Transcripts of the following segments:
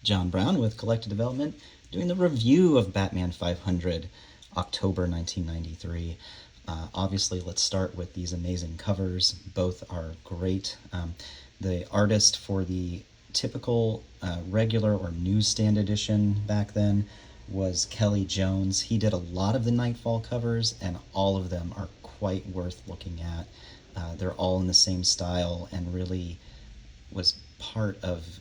John Brown with Collected Development, doing the review of Batman 500, October 1993. Obviously, let's start with these amazing covers. Both are great. The artist for the typical regular or newsstand edition back then was Kelly Jones. He did a lot of the Nightfall covers, and all of them are quite worth looking at. They're all in the same style and really was part of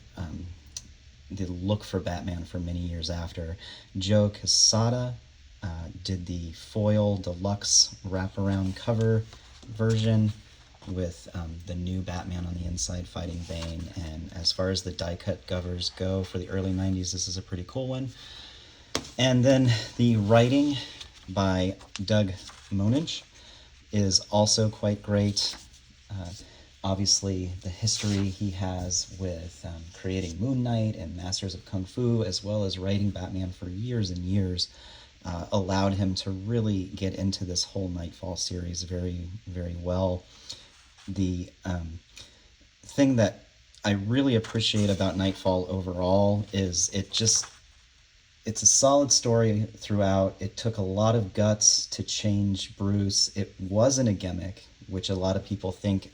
the look for Batman for many years after. Joe Quesada did the foil deluxe wraparound cover version with the new Batman on the inside fighting Bane. And as far as the die-cut covers go for the early 90s, this is a pretty cool one. And then the writing by Doug Moench is also quite great. Obviously, the history he has with creating Moon Knight and Masters of Kung Fu, as well as writing Batman for years and years, allowed him to really get into this whole Nightfall series very, very well. The thing that I really appreciate about Nightfall overall is it's a solid story throughout. It took a lot of guts to change Bruce. It wasn't a gimmick, which a lot of people think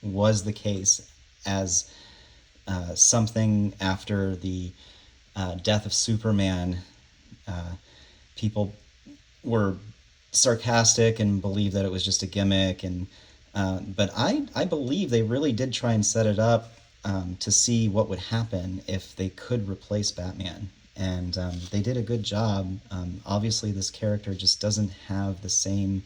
was the case, as something after the death of Superman. People were sarcastic and believed that it was just a gimmick, and but I believe they really did try and set it up to see what would happen if they could replace Batman. And they did a good job. Obviously, this character just doesn't have the same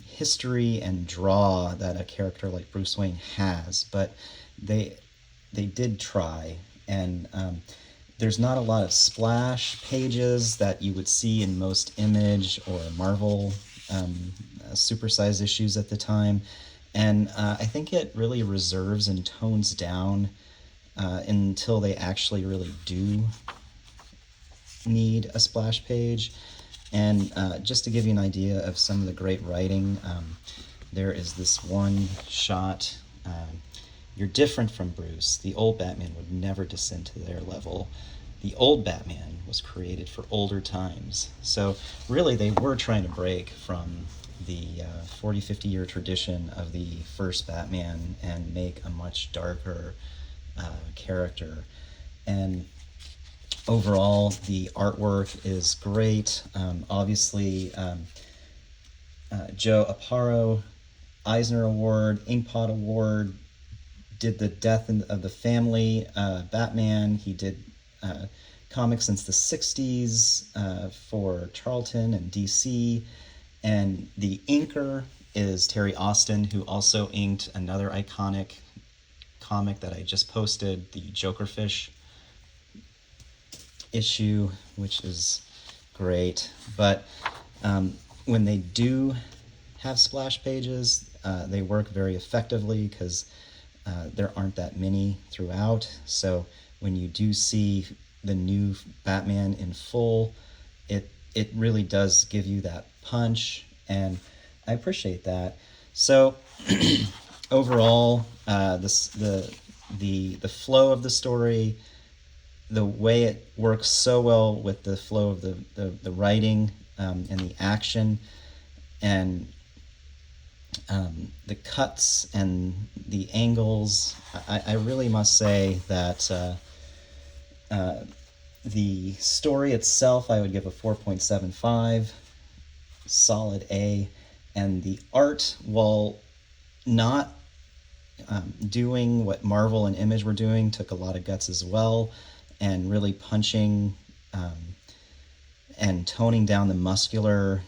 history and draw that a character like Bruce Wayne has, but they did try. And there's not a lot of splash pages that you would see in most Image or Marvel supersized issues at the time. And I think it really reserves and tones down until they actually really do need a splash page. And just to give you an idea of some of the great writing, there is this one shot. You're different from Bruce. The old Batman would never descend to their level. The old Batman was created for older times. So really they were trying to break from the 40, 50-year tradition of the first Batman and make a much darker character. And overall, the artwork is great. Obviously, Joe Aparo, Eisner Award, Inkpot Award, did the Death of the Family Batman. He did comics since the 60s for Charlton and DC. And the inker is Terry Austin, who also inked another iconic comic that I just posted, the Jokerfish issue, which is great. But when they do have splash pages, they work very effectively because there aren't that many throughout. So when you do see the new Batman in full, it really does give you that punch, and I appreciate that. So overall, the flow of the story, the way it works so well with the flow of the writing and the action, and the cuts and the angles, I really must say that the story itself I would give a 4.75, solid A, and the art, while not doing what Marvel and Image were doing, took a lot of guts as well, and really punching and toning down the muscular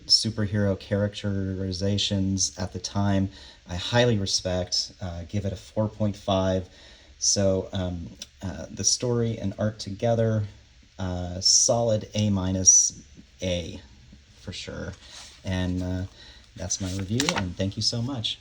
superhero characterizations at the time. I highly respect, give it a 4.5. So the story and art together, solid A- A for sure. And that's my review, and thank you so much.